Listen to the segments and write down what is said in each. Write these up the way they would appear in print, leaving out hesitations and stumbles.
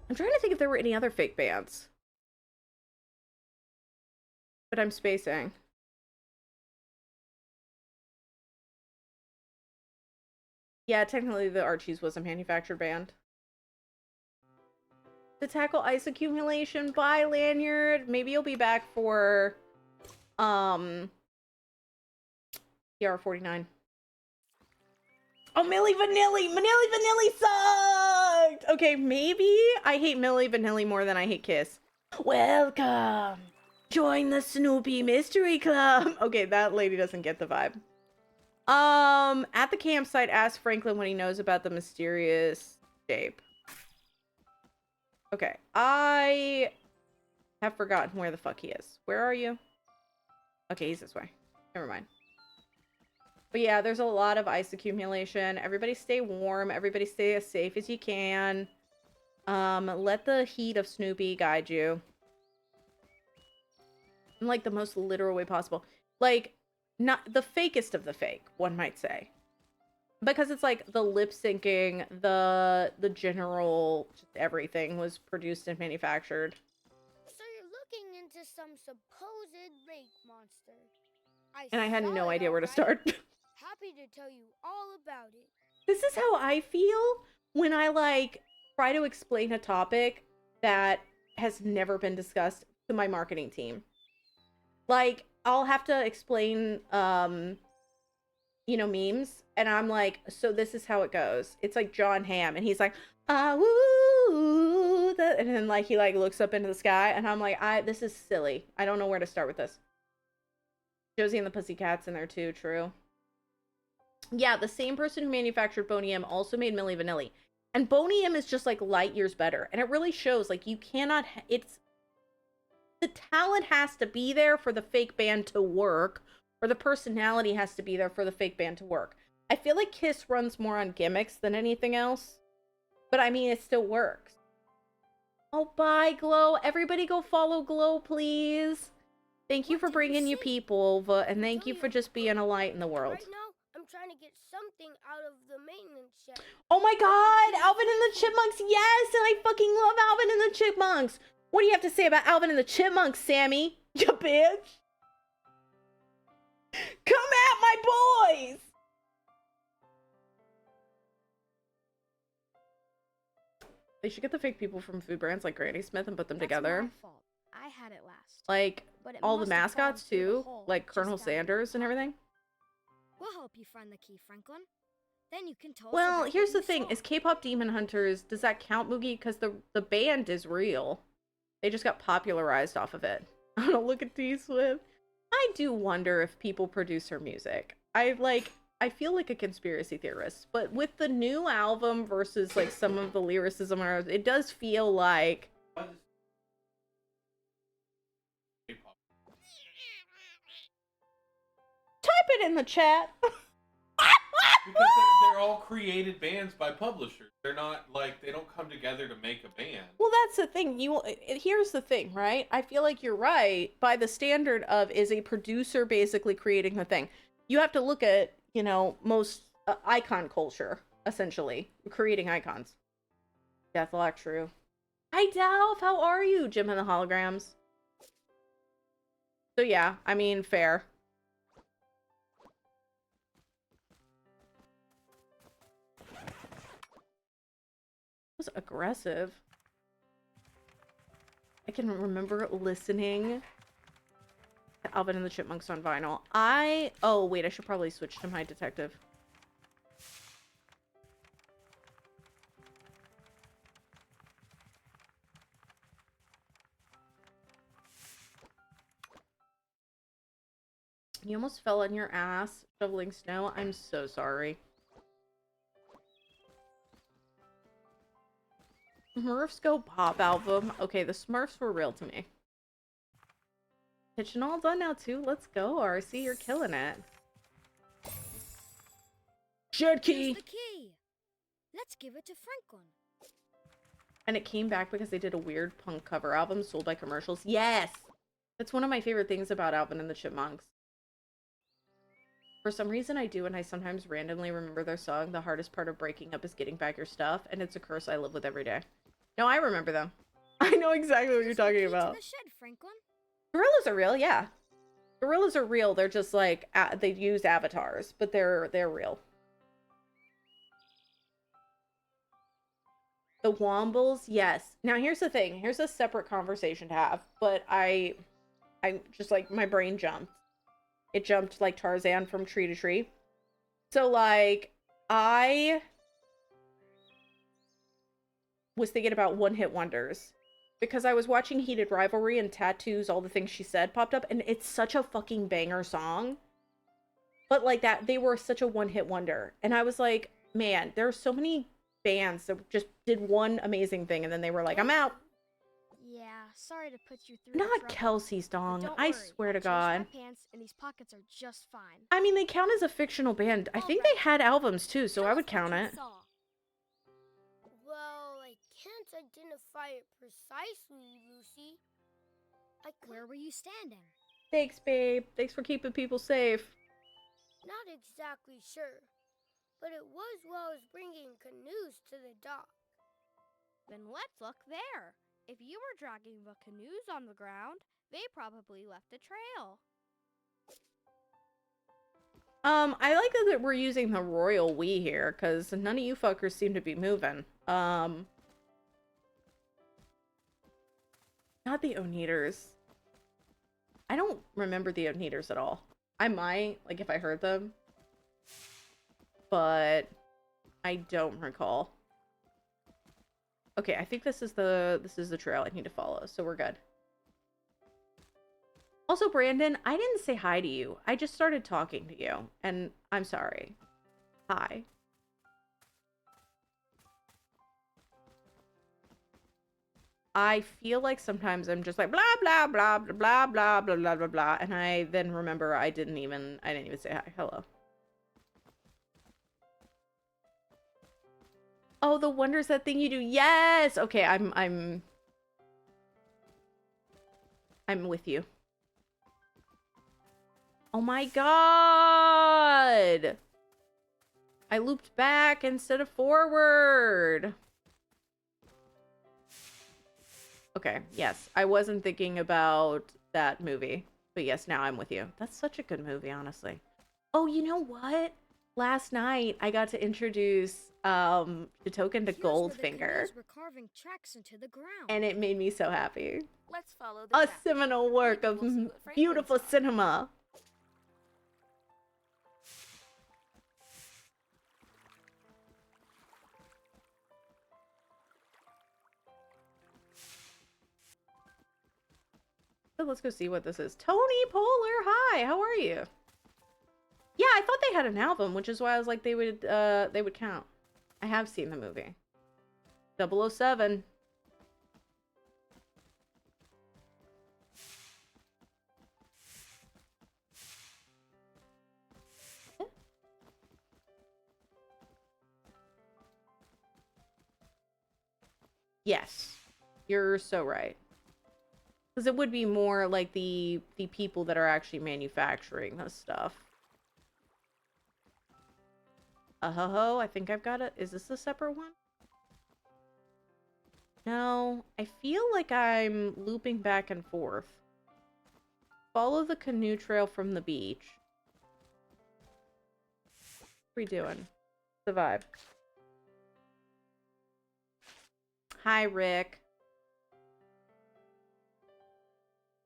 I'm trying to think if there were any other fake bands. But I'm spacing. Yeah, technically the Archies was a manufactured band. To tackle ice accumulation, bye Lanyard. Maybe you'll be back for PR49. Oh, Milli Vanilli! Milli Vanilli sucked! Okay, maybe I hate Milli Vanilli more than I hate Kiss. Welcome! Join the Snoopy Mystery Club! Okay, that lady doesn't get the vibe. At the campsite, ask Franklin what he knows about the mysterious shape. Okay, I have forgotten where the fuck he is. Where are you? Okay, he's this way. Never mind. But yeah, there's a lot of ice accumulation. Everybody stay warm. Everybody stay as safe as you can. Let the heat of Snoopy guide you. In, like, the most literal way possible. Like, not the fakest of the fake, one might say. Because it's like the lip syncing, the general, just everything was produced and manufactured. So you're looking into some supposed lake monster. And I had saw no it, idea where to alright. start. Happy to tell you all about it. This is how I feel when I, like, try to explain a topic that has never been discussed to my marketing team. Like, I'll have to explain, you know, memes, and I'm like, so this is how it goes. It's like John Hamm, and he's like, ah, woo, and then, like, he, like, looks up into the sky, and I'm like, this is silly. I don't know where to start with this. Josie and the Pussycats in there, too, true. Yeah, the same person who manufactured Boney M also made Milli Vanilli. And Boney M is just, like, light years better. And it really shows, like, you cannot, it's, the talent has to be there for the fake band to work, or the personality has to be there for the fake band to work. I feel like Kiss runs more on gimmicks than anything else. But, I mean, it still works. Oh, bye, Glow. Everybody go follow Glow, please. Thank you for bringing you people, and thank you for just being a light in the world. Right now, I'm trying to get something out of the maintenance shed. Oh my god, Alvin and the Chipmunks, yes! And I fucking love Alvin and the Chipmunks! What do you have to say about Alvin and the Chipmunks, Sammy? You bitch! Come at my boys! They should get the fake people from food brands like Granny Smith and put them together. My fault. I had it last. Like, all the mascots too, like Colonel Sanders and everything. We'll help you find the key, Franklin. Then you can tell us. Well, here's the thing: is K-pop Demon Hunters, does that count, Moogie? Because the band is real. They just got popularized off of it. I don't look at T Swift. I do wonder if people produce her music. I feel like a conspiracy theorist, but with the new album versus like some of the lyricism, it does feel like. Type it in the chat. Because they're all created bands by publishers. They're not, like, they don't come together to make a band. Well, that's the thing. Here's the thing, right? I feel like you're right. By the standard of, is a producer basically creating the thing? You have to look at, you know, most icon culture, essentially. Creating icons. Deathlock, true. Hi, Dalf. How are you? Jim and the Holograms. So, yeah. I mean, fair. Was aggressive. I can remember listening to Alvin and the Chipmunks on vinyl. Oh wait, I should probably switch to my detective. You almost fell on your ass shoveling snow. I'm so sorry. Smurfs Go Pop album. Okay, the Smurfs were real to me. Kitchen all done now too. Let's go, RC. You're killing it. Shared key. Here's the key. Let's give it to Franklin. And it came back because they did a weird punk cover album sold by commercials. Yes! That's one of my favorite things about Alvin and the Chipmunks. For some reason I do, and I sometimes randomly remember their song, The Hardest Part of Breaking Up is Getting Back Your Stuff, and it's a curse I live with every day. No, I remember them. I know exactly what you're Here's the talking key about. To the shed, Franklin. Gorillas are real, yeah. Gorillas are real. They're just like they use avatars, but they're real. The Wombles, yes. Now here's the thing. Here's a separate conversation to have, but I just like my brain jumped. It jumped like Tarzan from tree to tree. So like I was thinking about one-hit wonders because I was watching Heated Rivalry and Tattoos, all the things she said popped up, and it's such a fucking banger song. But like that, they were such a one-hit wonder. And I was like, man, there are so many bands that just did one amazing thing and then they were like, I'm out. Yeah, sorry to put you through the Not trouble. Kelsey's But Dong. don't I worry, swear to I changed God. my pants and these pockets are just fine. I mean, they count as a fictional band. I think they had albums too, so I would count it. Well, I can't identify it precisely, Lucy. Where were you standing? Thanks, babe. Thanks for keeping people safe. Not exactly sure, but it was while I was bringing canoes to the dock. Then let's look there. If you were dragging the canoes on the ground, they probably left a trail. I like that we're using the royal we here, because none of you fuckers seem to be moving. Not the Oneaters. I don't remember the Oneaters at all. I might, like, if I heard them. But I don't recall. Okay, I think this is the trail I need to follow, so we're good. Also, Brandon, I didn't say hi to you. I just started talking to you, and I'm sorry. Hi. I feel like sometimes I'm just like blah blah blah blah blah blah blah blah blah blah, and I then remember I didn't even say hi. Hello. Oh, the wonders that thing you do. Yes. Okay, I'm with you. Oh my god! I looped back instead of forward. Okay, yes. I wasn't thinking about that movie. But yes, now I'm with you. That's such a good movie, honestly. Oh, you know what? Last night, I got to introduce the token to Goldfinger. We're carving tracks into the ground. And it made me so happy. Let's follow the A track. seminal work Maybe of we'll see what Franklin beautiful saw. cinema. So let's go see what this is. Tony Polar, hi, how are you? Yeah, I thought they had an album, which is why I was like they would count. I have seen the movie. 007. Yes. You're so right. Because it would be more like the people that are actually manufacturing this stuff. Ho, I think I've got it. Is this a separate one? No, I feel like I'm looping back and forth. Follow the canoe trail from the beach. What are we doing? Survive. Hi, Rick.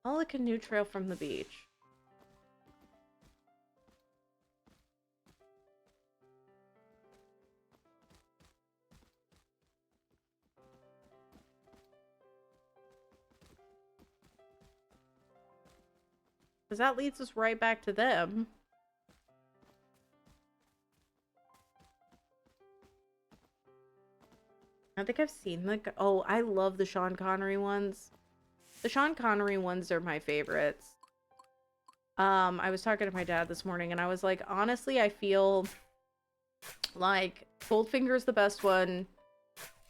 Follow the canoe trail from the beach. Because that leads us right back to them. I think I've seen like, oh, I love the Sean Connery ones. The Sean Connery ones are my favorites. I was talking to my dad this morning and I was like, honestly, I feel like Goldfinger's the best one.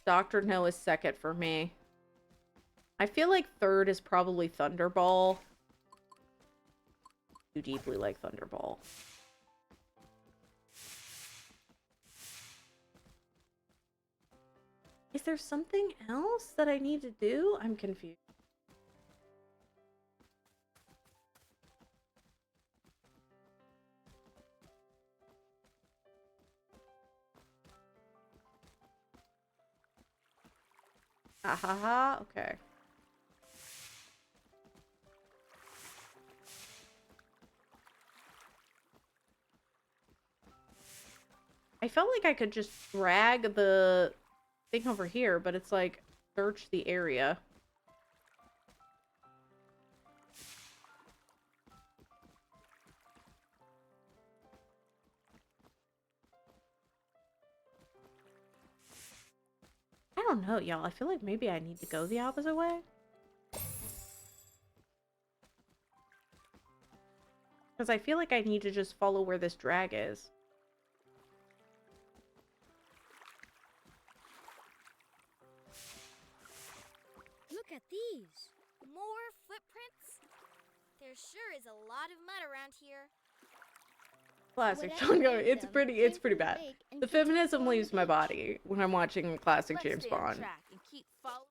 Dr. No is second for me. I feel like third is probably Thunderball. You deeply like Thunderball. Is there something else that I need to do? I'm confused. Ah ha ha. Okay. I felt like I could just drag the thing over here, but it's like, search the area. I don't know, y'all. I feel like maybe I need to go the opposite way. Because I feel like I need to just follow where this drag is. Look at these. More footprints? There sure is a lot of mud around here. Classic Whatever John. made It's them pretty came bad. from the lake and The continued feminism on the leaves my beach. body when I'm watching classic Let's James stay on Bond. track and keep following.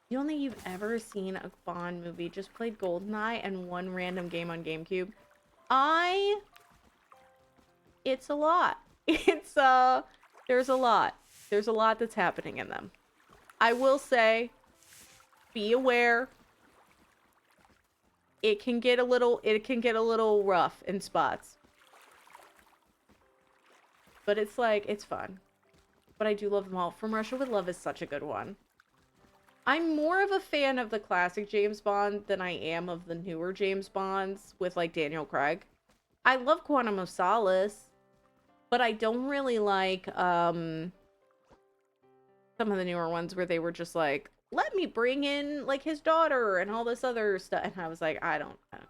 The only you've ever seen a Bond movie just played GoldenEye and one random game on GameCube. It's a lot. It's there's a lot. There's a lot that's happening in them. I will say, be aware. It can get a little rough in spots. But it's like, it's fun. But I do love them all. From Russia with Love is such a good one. I'm more of a fan of the classic James Bond than I am of the newer James Bonds with like Daniel Craig. I love Quantum of Solace, but I don't really like some of the newer ones where they were just like, let me bring in like his daughter and all this other stuff, and I was like, I don't care.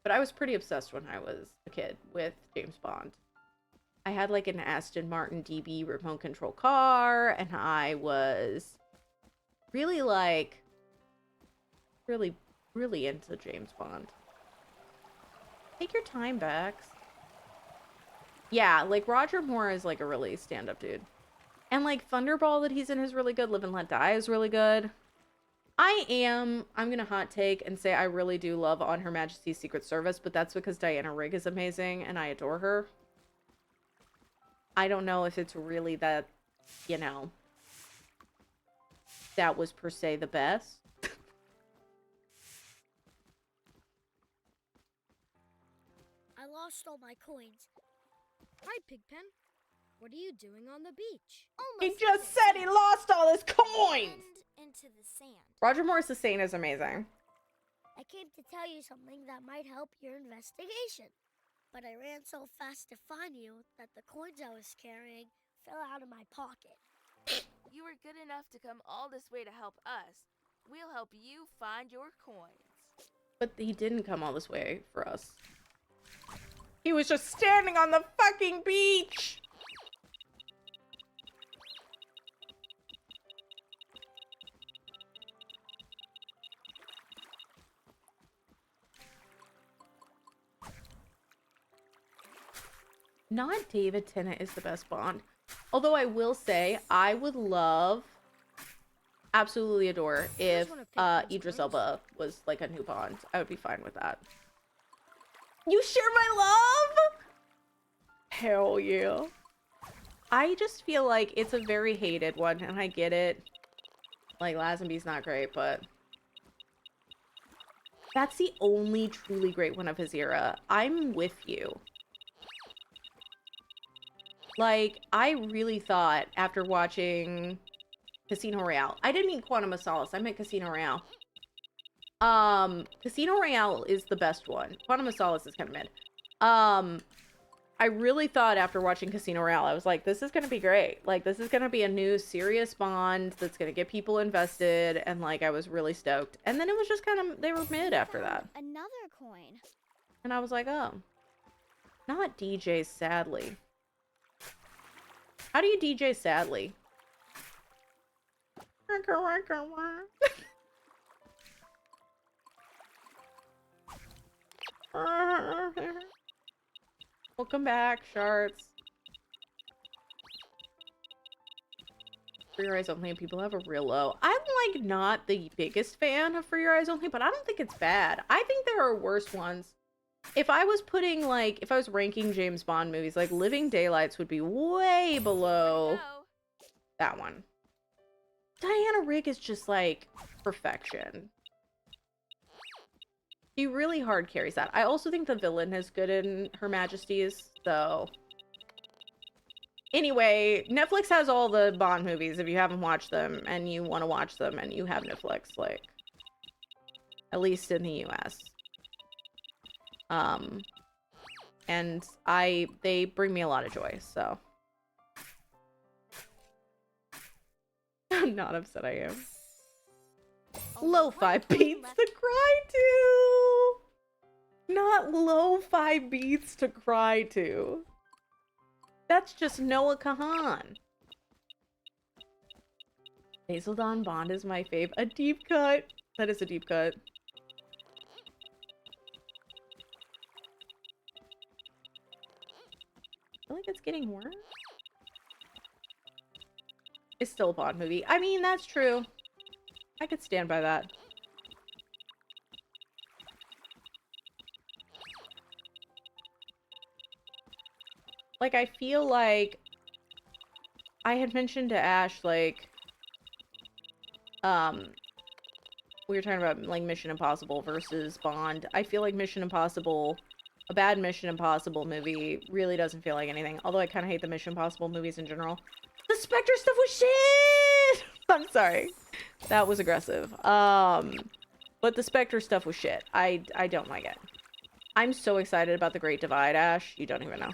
But I was pretty obsessed when I was a kid with James Bond. I had like an Aston Martin DB remote control car, and I was really like, really into James Bond. Take your time, Bex. Yeah, like Roger Moore is like a really stand-up dude. And like Thunderball that he's in is really good. Live and Let Die is really good. I'm gonna hot take and say I really do love On Her Majesty's Secret Service, but that's because Diana Rigg is amazing and I adore her. I don't know if it's really that, you know, that was per se the best. I lost all my coins. Hi, Pigpen. What are you doing on the beach? He Almost just didn't said he lost all his coins! and into the sand. Roger Moore's The Saint is amazing. I came to tell you something that might help your investigation. But I ran so fast to find you that the coins I was carrying fell out of my pocket. You were good enough to come all this way to help us. We'll help you find your coins. But he didn't come all this way for us. He was just standing on the fucking beach! Not David Tennant is the best Bond. Although I will say, I would love, absolutely adore, if one of Pigpen's Idris coins. Elba was like a new Bond. I would be fine with that. You share my love? Hell yeah. I just feel like it's a very hated one, and I get it. Like, Lazenby's not great, but that's the only truly great one of his era. I'm with you. Like, I really thought after watching Casino Royale, I didn't mean Quantum of Solace, I meant Casino Royale. Casino Royale is the best one. Quantum of Solace is kind of mid. I really thought after watching Casino Royale, I was like, this is going to be great. Like, this is going to be a new serious Bond that's going to get people invested, and like, I was really stoked. And then it was just kind of, they were mid after that. Another coin. And I was like, oh. Not DJs, sadly. How do you DJ sadly? Welcome back, Sharts. For Your Eyes Only, people have a real low. I'm like not the biggest fan of For Your Eyes Only, but I don't think it's bad. I think there are worse ones. If I was putting like, if I was ranking James Bond movies, like Living Daylights would be way below No. that one. Diana Rigg is just like perfection. She really hard carries that. I also think the villain is good in Her Majesty's, so. Anyway, Netflix has all the Bond movies if you haven't watched them and you want to watch them and you have Netflix, like, at least in the US. And they bring me a lot of joy, so. I'm not upset I am. Lo-fi beats to cry to! Not lo-fi beats to cry to. That's just Noah Kahan. Basil Dawn Bond is my fave. A deep cut. That is a deep cut. I feel like it's getting worse. It's still a Bond movie. I mean, that's true. I could stand by that. Like, I feel like I had mentioned to Ash, like, we were talking about, like, Mission Impossible versus Bond. I feel like Mission Impossible, a bad Mission Impossible movie really doesn't feel like anything. Although I kind of hate the Mission Impossible movies in general. The Spectre stuff was shit! I'm sorry. That was aggressive. But the Spectre stuff was shit. I don't like it. I'm so excited about The Great Divide, Ash. You don't even know.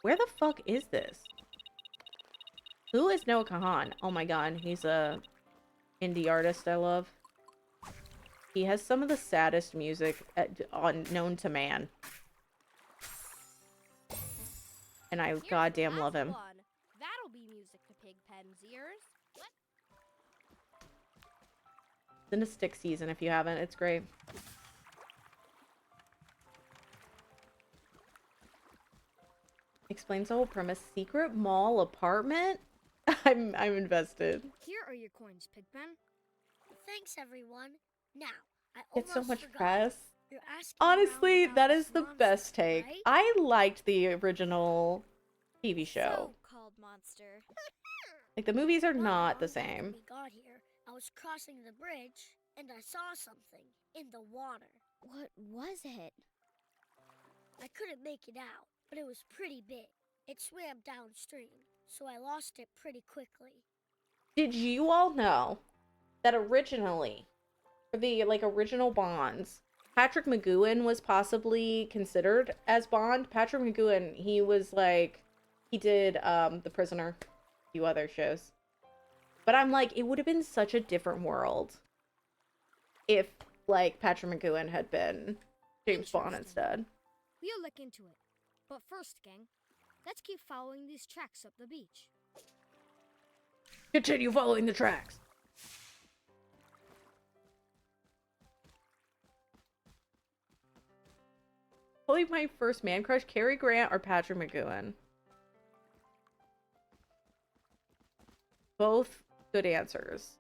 Where the fuck is this? Who is Noah Kahan? Oh my god, he's a indie artist I love. He has some of the saddest music known to man. And I Here's goddamn the love last him. one. That'll be music to Pigpen's ears. What? It's in a stick season if you haven't. It's great. Explains the whole premise. Secret mall apartment? I'm invested. Here are your coins, Pigpen. Thanks, everyone. Now, I It's so almost much forgot. press. You're asking Honestly, around about that this is the monster, best take. right? I liked the original TV show. So-called monster. Like, the movies are Not not the long after same. we got here, I was crossing the bridge and I saw something in the water. What was it? I couldn't make it out, but it was pretty big. It swam downstream, so I lost it pretty quickly. Did you all know that originally, for the, like, original Bonds, Patrick McGoohan was possibly considered as Bond? Patrick McGoohan, he was, like, he did, The Prisoner, a few other shows. But I'm like, it would have been such a different world if, like, Patrick McGoohan had been James Bond Interesting. instead. We'll look into it. But first, gang, let's keep following these tracks up the beach. Continue following the tracks. Probably my first man crush, Cary Grant or Patrick McGoohan. Both good answers.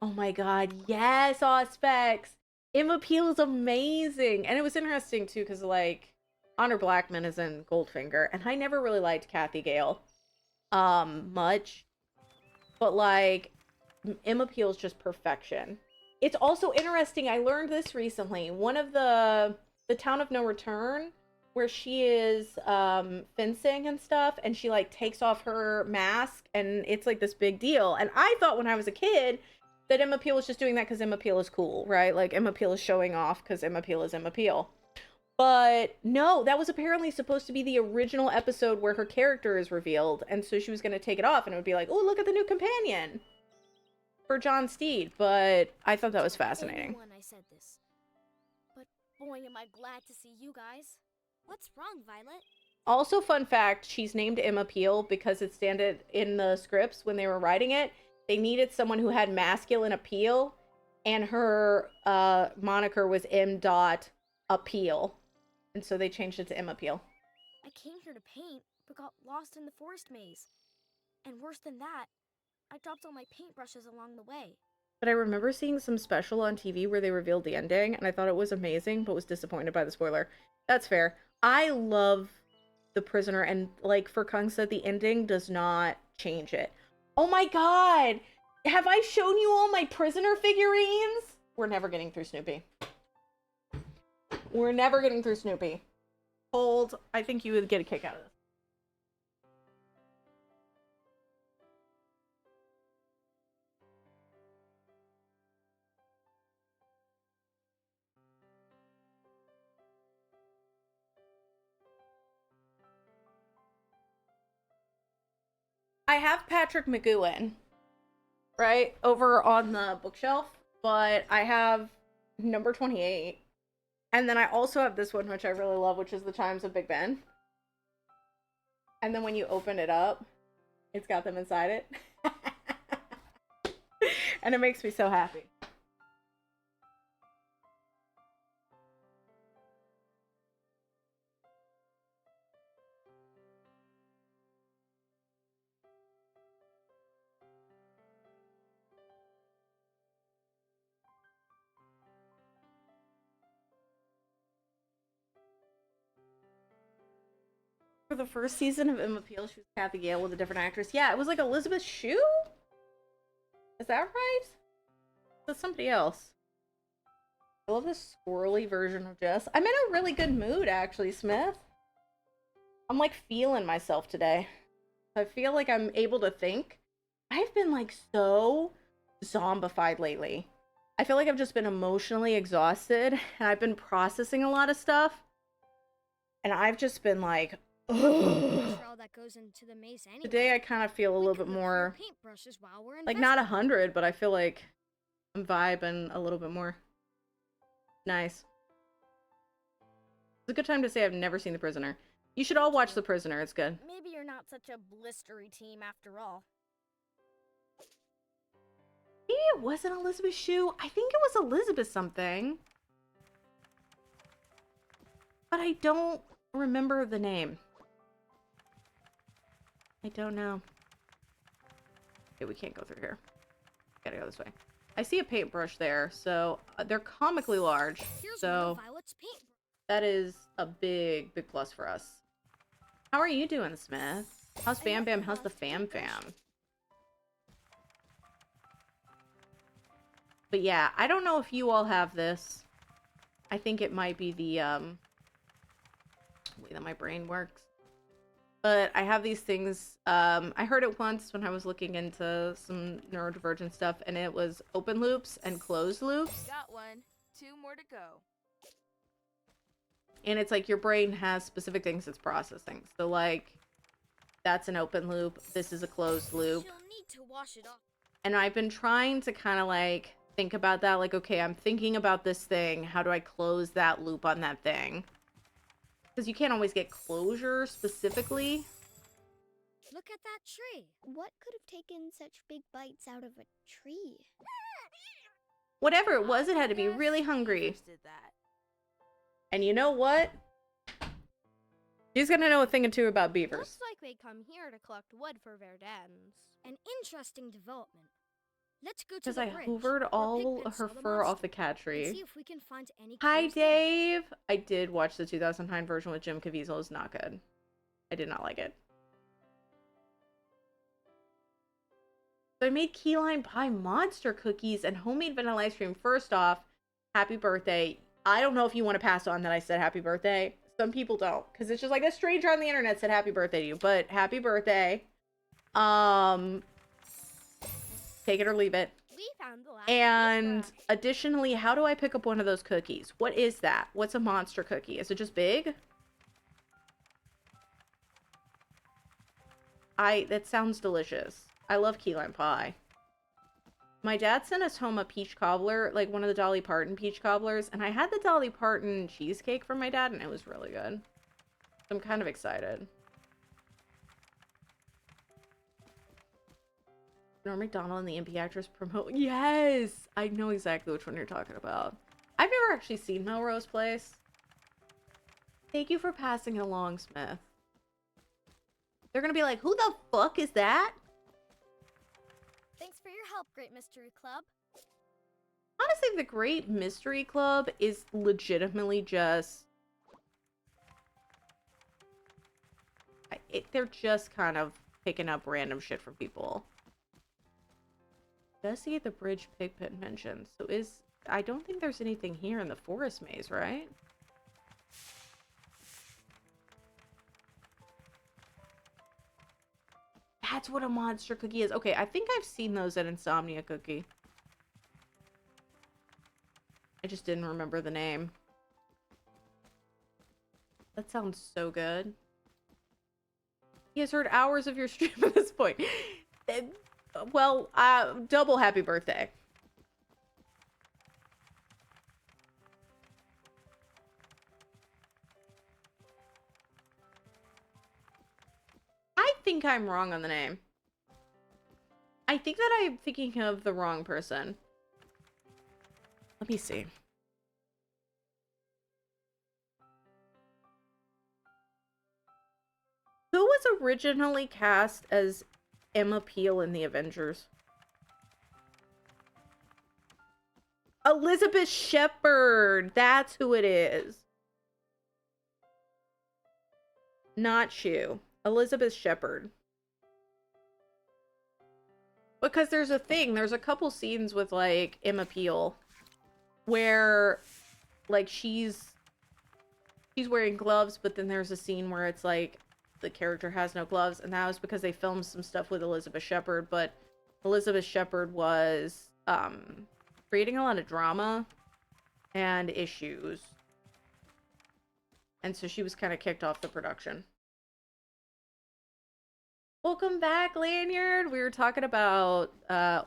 Oh my god, yes, Auspex! Emma Peel is amazing! And it was interesting, too, because, like, Honor Blackman is in Goldfinger, and I never really liked Kathy Gale, much. But, like, Emma Peel is just perfection. It's also interesting, I learned this recently. One of the Town of No Return, where she is, fencing and stuff, and she, like, takes off her mask, and it's, like, this big deal. And I thought when I was a kid that Emma Peel was just doing that because Emma Peel is cool, right? Like, Emma Peel is showing off because Emma Peel is Emma Peel. But no, that was apparently supposed to be the original episode where her character is revealed, and so she was going to take it off, and it would be like, oh, look at the new companion for John Steed. But I thought that was fascinating. When I said this, but boy, am I glad to see you guys. What's wrong, Violet? Also, fun fact, she's named Emma Peel because it stated in the scripts when they were writing it, they needed someone who had masculine appeal, and her moniker was M. Appeal. And so they changed it to Emma Peel. I came here to paint, but got lost in the forest maze. And worse than that, I dropped all my paintbrushes along the way. But I remember seeing some special on TV where they revealed the ending, and I thought it was amazing, but was disappointed by the spoiler. That's fair. I love The Prisoner, and like Furkung said, the ending does not change it. Oh my god! Have I shown you all my Prisoner figurines? We're never getting through Snoopy. We're never getting through Snoopy. Hold. I think you would get a kick out of this. I have Patrick McGowan, right, over on the bookshelf, but I have number 28. And then I also have this one, which I really love, which is The Chimes of Big Ben. And then when you open it up, it's got them inside it. And it makes me so happy. For the first season of Emma Peel, she was Kathy Gale with a different actress. Yeah, it was like Elizabeth Shue? Is that right? That's somebody else. I love this squirrely version of Jess. I'm in a really good mood, actually, Smith. I'm like feeling myself today. I feel like I'm able to think. I've been like so zombified lately. I feel like I've just been emotionally exhausted and I've been processing a lot of stuff. And I've just been like, ugh. Trail that goes into the maze anyway. Today I kind of feel a little bit more, Paintbrushes while we're like not 100, but I feel like I'm vibing a little bit more. Nice. It's a good time to say I've never seen The Prisoner. You should all watch The Prisoner. It's good. Maybe you're not such a blistery team after all. Maybe it wasn't Elizabeth Shue. I think it was Elizabeth something. But I don't remember the name. I don't know. Okay, we can't go through here. Gotta go this way. I see a paintbrush there, so they're comically large. Here's So one of Violet's paint. that is a big, big plus for us. How are you doing, Smith? How's Bam Bam? How's the Fam Fam? But yeah, I don't know if you all have this. I think it might be the way that my brain works. But I have these things. I heard it once when I was looking into some neurodivergent stuff, and it was open loops and closed loops. Got one. 2 more to go. And it's like your brain has specific things it's processing. So like, that's an open loop. This is a closed loop. She'll need to wash it off. And I've been trying to kind of like think about that. Like, okay, I'm thinking about this thing. How do I close that loop on that thing? Because you can't always get closure specifically. Look at that tree. What could have taken such big bites out of a tree? Whatever it was, it had to be really hungry. Beavers did that. And you know what? She's gonna know a thing or two about beavers. Looks like they come here to collect wood for their dens. An interesting development. Let's go to Because the I bridge, hoovered where all Pigpen her saw the fur off monster, the cat and tree. see if we can find any Hi, clues there. Dave. I did watch the 2009 version with Jim Caviezel. It's not good. I did not like it. So I made key lime pie monster cookies and homemade vanilla ice cream. First off, happy birthday. I don't know if you want to pass on that I said happy birthday. Some people don't, because it's just like a stranger on the internet said happy birthday to you. But happy birthday. Take it or leave it. We found the last And paintbrush. additionally, how do I pick up one of those cookies? What is that? What's a monster cookie? Is it just big? That sounds delicious. I love key lime pie. My dad sent us home a peach cobbler, like one of the Dolly Parton peach cobblers, and I had the Dolly Parton cheesecake from my dad, and it was really good. I'm kind of excited. Norm Macdonald and the MP actress promote. Yes! I know exactly which one you're talking about. I've never actually seen Melrose Place. Thank you for passing it along, Smith. They're gonna be like, who the fuck is that? Thanks for your help, Great Mystery Club. Honestly, the Great Mystery Club is legitimately just... they're just kind of picking up random shit from people. Investigate the bridge Pigpen mentioned. So I don't think there's anything here in the forest maze, right? That's what a monster cookie is. Okay, I think I've seen those at Insomnia Cookie. I just didn't remember the name. That sounds so good. He has heard hours of your stream at this point. Well, double happy birthday. I think I'm wrong on the name. I think that I'm thinking of the wrong person. Let me see. Who was originally cast as Emma Peel in The Avengers? Elizabeth Shepard! That's who it is. Not Shu. Elizabeth Shepard. Because there's a thing, there's a couple scenes with, like, Emma Peel where, like, she's wearing gloves, but then there's a scene where it's, like, the character has no gloves, and that was because they filmed some stuff with Elizabeth Shepard, but Elizabeth Shepard was, creating a lot of drama and issues. And so she was kind of kicked off the production. Welcome back, Lanyard. We were talking about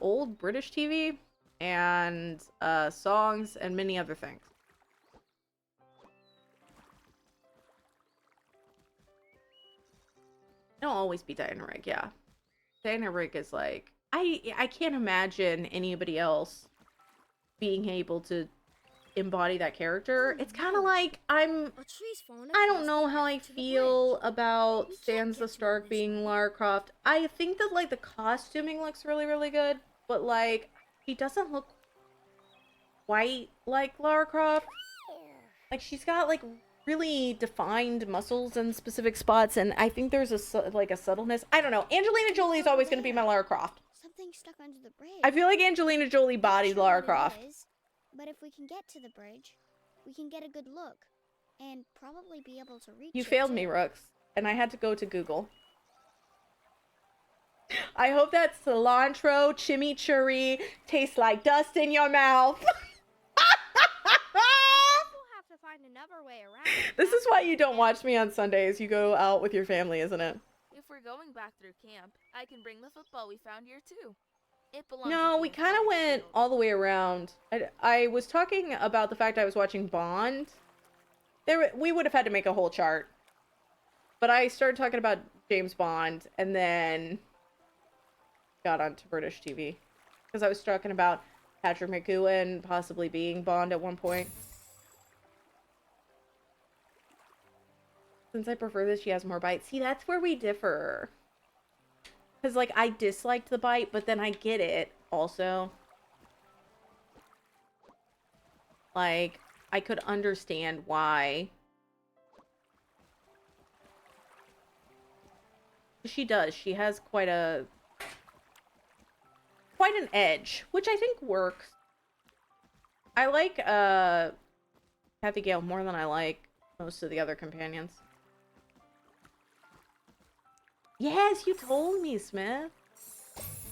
old British TV and songs and many other things. It'll always be Diana Rigg, yeah. Diana Rigg is like... I can't imagine anybody else being able to embody that character. It's kind of like I don't know how I feel about Sansa Stark being Lara Croft. I think that, like, the costuming looks really, really good, but, like, she doesn't look quite like Lara Croft. Like, she's got, like, really defined muscles in specific spots, and I think there's a subtleness. I don't know. Angelina Jolie is always going to be my Lara Croft. Something stuck under the bridge. I feel like Angelina Jolie bodied Lara Croft. But if we can get to the bridge, we can get a good look and probably be able to reach it. You failed me, Rooks, and I had to go to Google. I hope that cilantro chimichurri tastes like dust in your mouth. We'll have to find another way around. This is why you don't watch me on Sundays. You go out with your family, isn't it? If we're going back through camp, I can bring the football we found here too. It belongs No, with we the kind of athletic went field. all the way around. I was talking about the fact I was watching Bond. We would have had to make a whole chart. But I started talking about James Bond and then got onto British TV. Because I was talking about Patrick McGowan possibly being Bond at one point. Since I prefer this, she has more bite. See, that's where we differ. Because, like, I disliked the bite, but then I get it, also. Like, I could understand why. She does. She has quite an edge, which I think works. I like, Kathy Gale more than I like most of the other companions. Yes, you told me, Smith.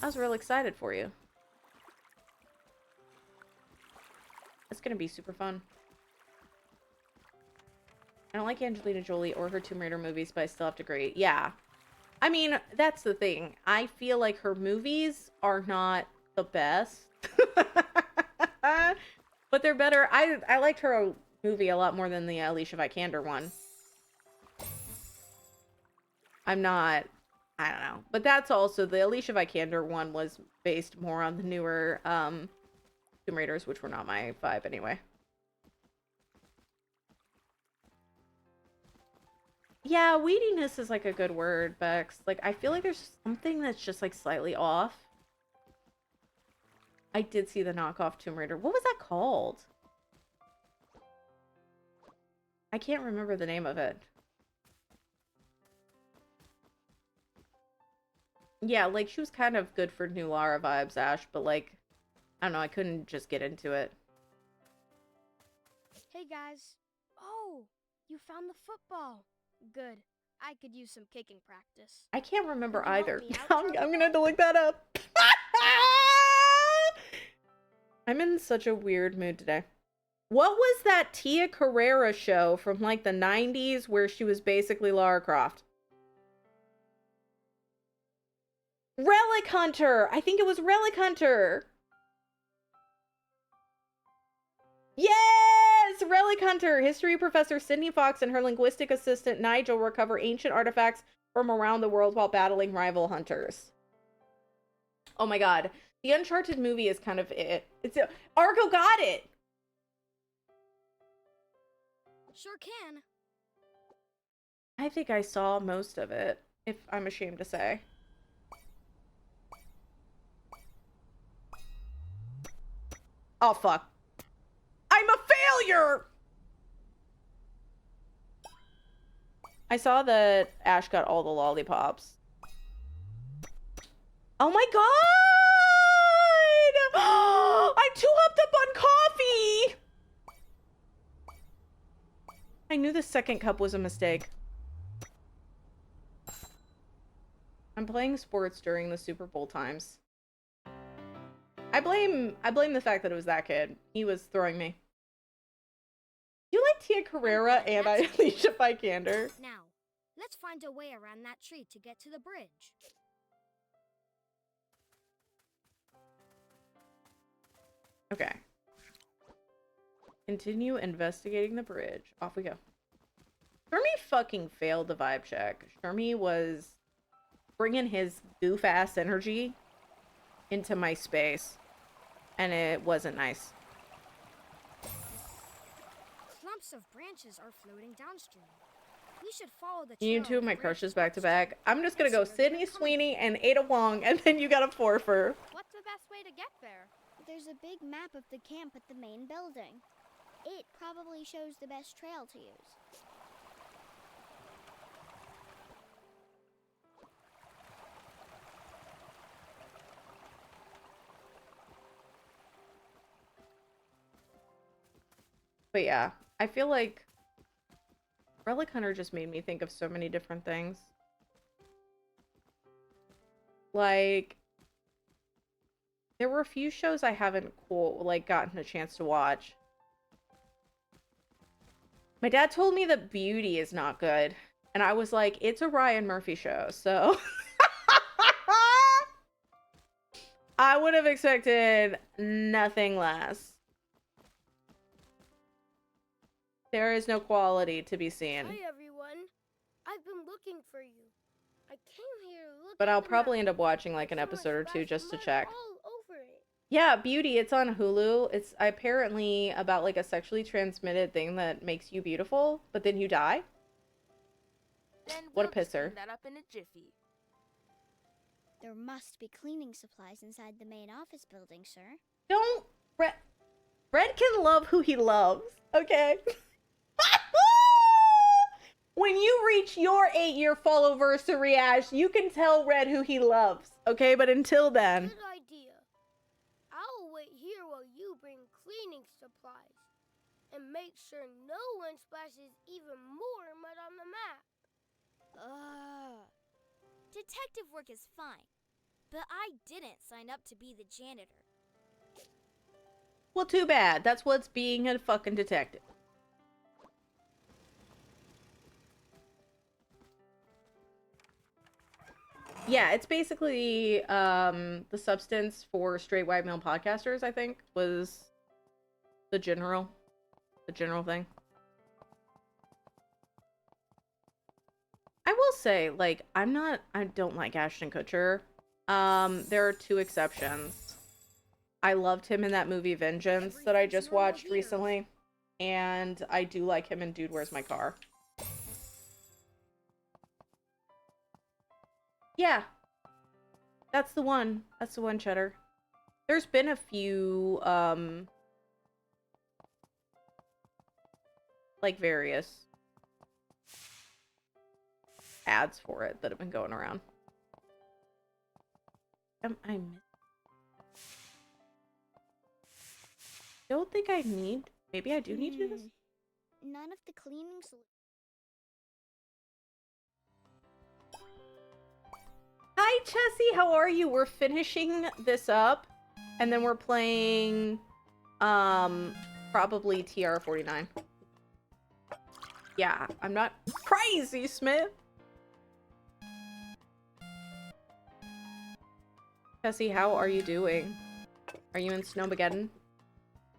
I was real excited for you. It's gonna be super fun. I don't like Angelina Jolie or her Tomb Raider movies, but I still have to agree. Yeah. I mean, that's the thing. I feel like her movies are not the best. But they're better. I liked her movie a lot more than the Alicia Vikander one. I'm not, I don't know. But that's also, the Alicia Vikander one was based more on the newer Tomb Raiders, which were not my vibe anyway. Yeah, weediness is like a good word, Bex. Like, I feel like there's something that's just like slightly off. I did see the knockoff Tomb Raider. What was that called? I can't remember the name of it. Yeah, like, she was kind of good for new Lara vibes, Ash, but like, I don't know, I couldn't just get into it. Hey guys. Oh, you found the football. Good. I could use some kicking practice. I can't remember Can you help either. me out, I'm Charlie? gonna have to look that up. I'm in such a weird mood today. What was that Tia Carrera show from like the 90s where she was basically Lara Croft? Relic Hunter! I think it was Relic Hunter! Yes! Relic Hunter! History professor Sydney Fox and her linguistic assistant Nigel recover ancient artifacts from around the world while battling rival hunters. Oh my god. The Uncharted movie is kind of it. Argo got it! Sure can. I think I saw most of it, if I'm ashamed to say. Oh, fuck. I'm a failure! I saw that Ash got all the lollipops. Oh my god! I'm too hopped up on coffee! I knew the second cup was a mistake. I'm playing sports during the Super Bowl times. I blame the fact that it was that kid. He was throwing me. You like Tia Carrera and Alicia Vikander? Now, let's find a way around that tree to get to the bridge. Okay. Continue investigating the bridge. Off we go. Shermie fucking failed the vibe check. Shermie was bringing his goof-ass energy into my space. And it wasn't nice. Clumps of branches are floating downstream. We should follow the You trail two of of my branches crushes back to upstream. back. I'm just gonna go Let's see where Sydney they're coming Sweeney and Ada Wong, and then you got a forfer. What's the best way to get there? There's a big map of the camp at the main building. It probably shows the best trail to use. But yeah, I feel like Relic Hunter just made me think of so many different things. Like, there were a few shows I haven't gotten a chance to watch. My dad told me that Beauty is not good, and I was like, it's a Ryan Murphy show, so I would have expected nothing less. There is no quality to be seen. Hi everyone. I've been looking for you. I came here to look But at I'll the probably map. end up watching like an There's so episode or much two splash just to mud check. all over it. Yeah, Beauty, it's on Hulu. It's apparently about like a sexually transmitted thing that makes you beautiful, but then you die. Then What a we'll just pisser. clean that up in a jiffy. There must be cleaning supplies inside the main office building, sir. Don't Red can love who he loves, okay? When you reach your 8-year follow-versary, Ash, you can tell Red who he loves, okay? But until then... Good idea. I'll wait here while you bring cleaning supplies. And make sure no one splashes even more mud on the map. Detective work is fine, but I didn't sign up to be the janitor. Well, too bad. That's what's being a fucking detective. Yeah, it's basically the substance for straight white male podcasters, I think, was the general thing. I will say, like, I don't like Ashton Kutcher. There are two exceptions. I loved him in that movie Vengeance that I just watched recently. And I do like him in Dude, Where's My Car? Yeah. That's the one. That's the one, Cheddar. There's been a few, like, various ads for it that have been going around. I don't think I need... Maybe I do need to do this? None of the cleaning Hi, Chessie. How are you? We're finishing this up, and then we're playing, probably TR49. Yeah, I'm not crazy, Smith. Chessie, how are you doing? Are you in Snowmageddon?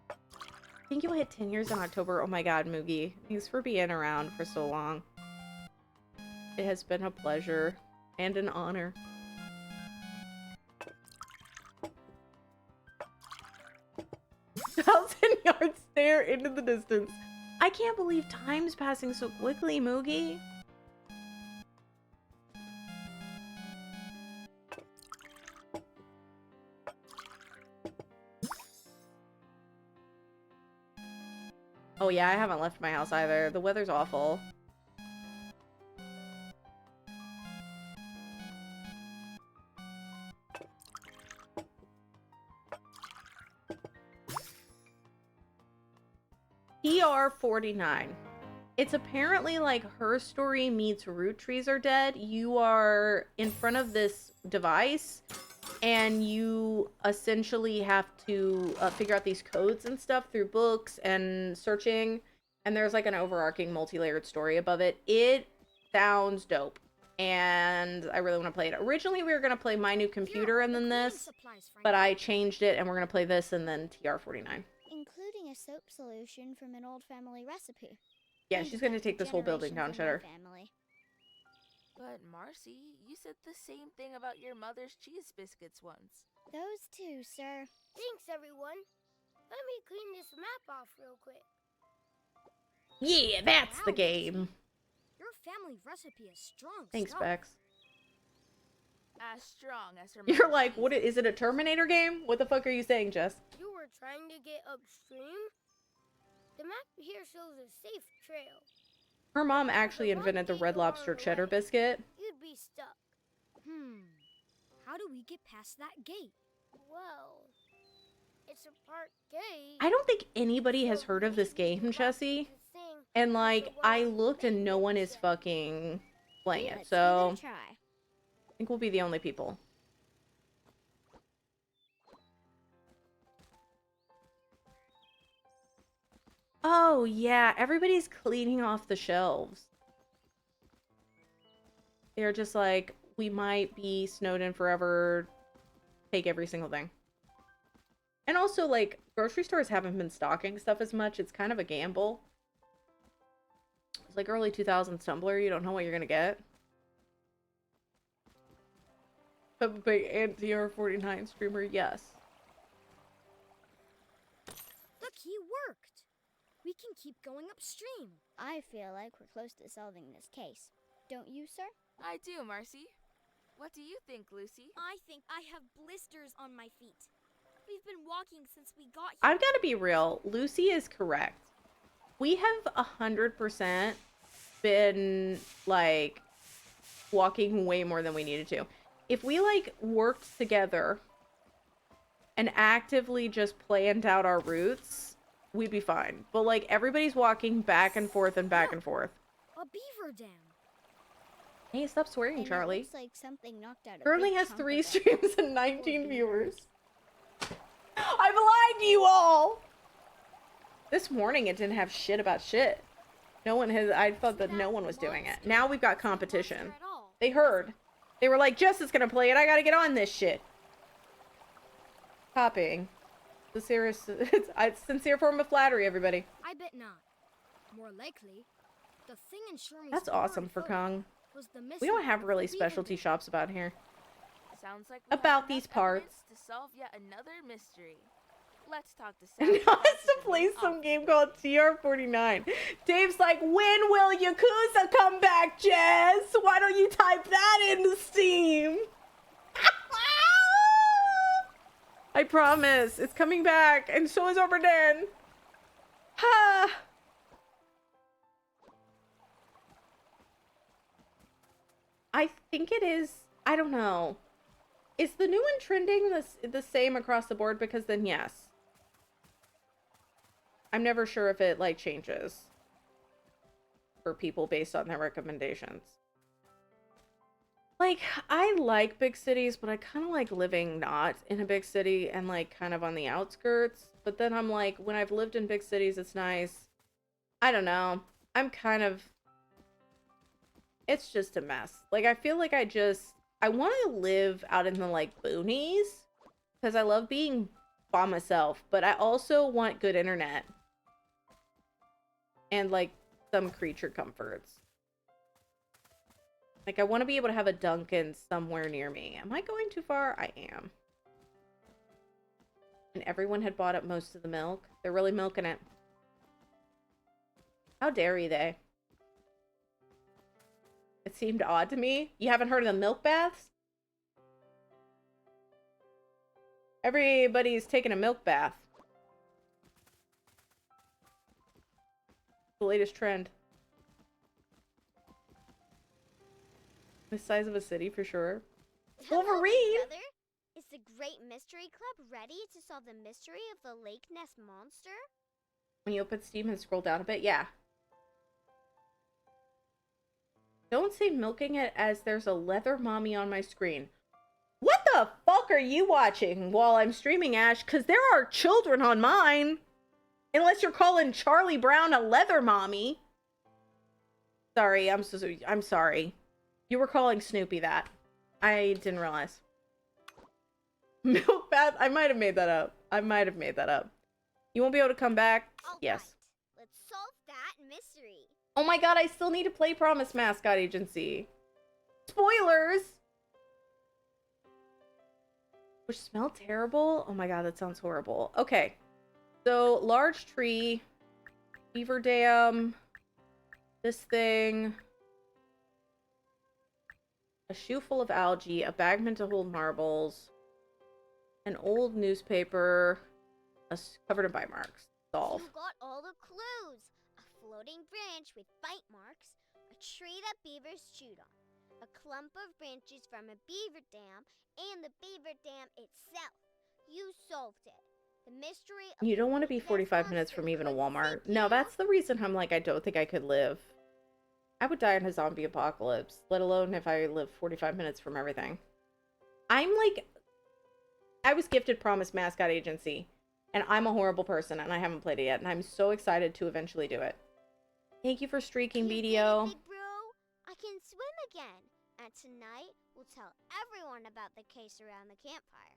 I think you'll hit 10 years in October. Oh my god, Moogie. Thanks for being around for so long. It has been a pleasure and an honor. 1,000-yard stare into the distance. I can't believe time's passing so quickly, Moogie. Oh yeah, I haven't left my house either. The weather's awful. TR49. It's apparently like Her Story meets Root Trees Are Dead. You are in front of this device and you essentially have to figure out these codes and stuff through books and searching. And there's like an overarching multi-layered story above it. It sounds dope. And I really want to play it. Originally, we were going to play My New Computer and then this. But I changed it and we're going to play this and then TR49. including a soap solution from an old family recipe. Yeah, she's going to take this whole building down, Cheddar. Family. But Marcy, you said the same thing about your mother's cheese biscuits once. Those two, sir. Thanks, everyone. Let me clean this map off real quick. Yeah, that's the Wow, game. Your family recipe is strong Thanks, stuff. Bex. As strong as her You're mother's like, cheese what is it, a Terminator game? What the fuck are you saying, Jess? You were trying to get upstream? The map here shows a safe trail. Her mom actually invented the Red Lobster cheddar biscuit. You'd be stuck. How do we get past that gate? Well, it's a park gate. I don't think anybody has heard of this game, Chessie. And like, I looked and no one is fucking playing it, Let's so give it a try. I think we'll be the only people. Oh yeah, everybody's cleaning off the shelves. They're just like, we might be snowed in forever, take every single thing. And also, like, grocery stores haven't been stocking stuff as much. It's kind of a gamble. It's like early 2000s Tumblr. You don't know what you're gonna get. A big anti-TR49 streamer, yes. Look, he worked. We can keep going upstream. I feel like we're close to solving this case. Don't you, sir? I do, Marcy. What do you think, Lucy? I think I have blisters on my feet. We've been walking since we got here. I've got to be real. Lucy is correct. We have 100% been, like, walking way more than we needed to. If we, like, worked together and actively just planned out our routes, we'd be fine. But, like, everybody's walking back and forth and back and forth. A beaver dam. Hey, stop swearing, And Charlie. It looks like something knocked out a Currently big has chunk 3 of it. streams and 19 viewers. I've lied to you all! This morning it didn't have shit about shit. No one has, I thought that no one was doing it. Now we've got competition. At all. They heard. They were like, Jess is gonna play it, I gotta get on this shit. Copying. It's a sincere form of flattery, everybody. I bet not. More likely, the thing in Sherman's That's awesome for Kong. was the mystery We don't have of really the beaver specialty dam. shops about here. Sounds like we have About enough these parts. evidence to solve yet another mystery. Let's talk to Now Sally about it's to the play main some game officer. called TR49. Dave's like, when will Yakuza come back, Jess? Why don't you type that into Steam? I promise. It's coming back. And so is Oberdin. Ha! I think it is. I don't know. Is the new one trending the same across the board? Because then yes. I'm never sure if it like changes for people based on their recommendations. Like, I like big cities, but I kind of like living not in a big city and like kind of on the outskirts. But then I'm like, when I've lived in big cities, it's nice. I don't know. I'm kind of, it's just a mess. Like, I feel like I want to live out in the like boonies because I love being by myself, but I also want good internet and like some creature comforts. Like, I want to be able to have a Dunkin' somewhere near me. Am I going too far? I am. And everyone had bought up most of the milk. They're really milking it. How dare they? It seemed odd to me. You haven't heard of the milk baths? Everybody's taking a milk bath. The latest trend. The size of a city for sure. Wolverine! Hello, brother. Is the Great Mystery Club ready to solve the mystery of the Lake Ness monster? When you open Steam and scroll down a bit, yeah. Don't say milking it as there's a leather mommy on my screen. What the fuck are you watching while I'm streaming, Ash? Because there are children on mine. Unless you're calling Charlie Brown a leather mommy. Sorry, I'm sorry. You were calling Snoopy that. I didn't realize. Milk bath? I might have made that up. You won't be able to come back? All Yes. right. Let's solve that mystery. Oh my god, I still need to play Promise Mascot Agency. Spoilers! Which smell terrible? Oh my god, that sounds horrible. Okay. So, large tree, beaver dam, this thing, a shoe full of algae, a bagman to hold marbles, an old newspaper, covered in bite marks. Solve. You got all the clues. A floating branch with bite marks, a tree that beavers chewed on, a clump of branches from a beaver dam, and the beaver dam itself. You solved it. The mystery of You the don't want to be Lake Ness 45 minutes monster from even a couldn't Walmart. sink No, you. that's the reason I'm like, I don't think I could live. I would die in a zombie apocalypse, let alone if I live 45 minutes from everything. I'm like, I was gifted Promise Mascot Agency, and I'm a horrible person, and I haven't played it yet, and I'm so excited to eventually do it. Thank you for streaking, You did it, BDO. big bro. I can swim again. And tonight, we'll tell everyone about the case around the campfire.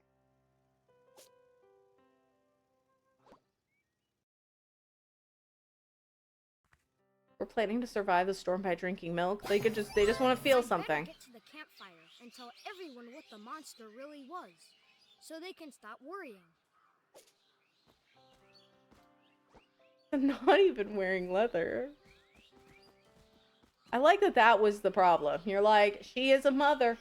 We're planning to survive the storm by drinking milk. They just want to feel I'd better something. Get to the campfire and tell everyone what the monster really was, so they can stop worrying. I'm not even wearing leather. I like that that was the problem. You're like, she is a mother.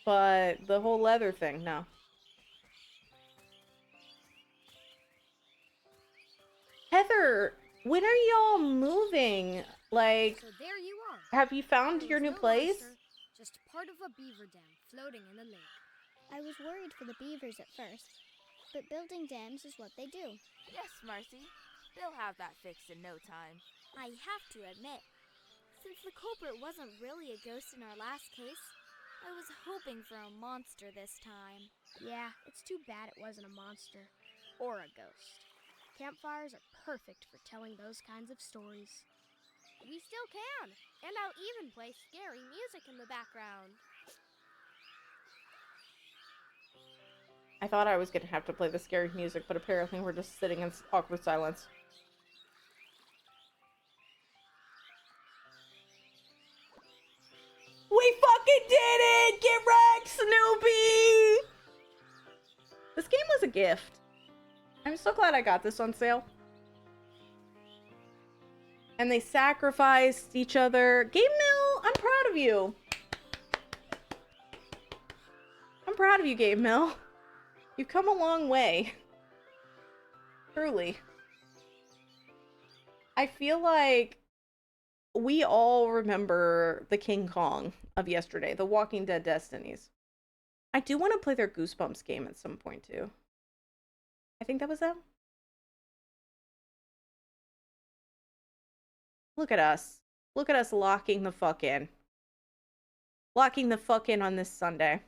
But the whole leather thing, no. Heather, when are y'all moving? Like, So there you are. have you found There your was new no place? monster, just part of a beaver dam floating in the lake. I was worried for the beavers at first, but building dams is what they do. Yes, Marcy. They'll have that fixed in no time. I have to admit, since the culprit wasn't really a ghost in our last case, I was hoping for a monster this time. Yeah, it's too bad it wasn't a monster. Or a ghost. Campfires are perfect for telling those kinds of stories. We still can, and I'll even play scary music in the background. I thought I was gonna have to play the scary music, but apparently we're just sitting in awkward silence. You did it! Get wrecked, Snoopy! This game was a gift. I'm so glad I got this on sale. And they sacrificed each other. Game Mill, I'm proud of you. I'm proud of you, Game Mill. You've come a long way. Truly. I feel like we all remember the King Kong of yesterday, the Walking Dead Destinies. I do want to play their Goosebumps game at some point, too. I think that was them. Look at us. Look at us locking the fuck in. Locking the fuck in on this Sunday.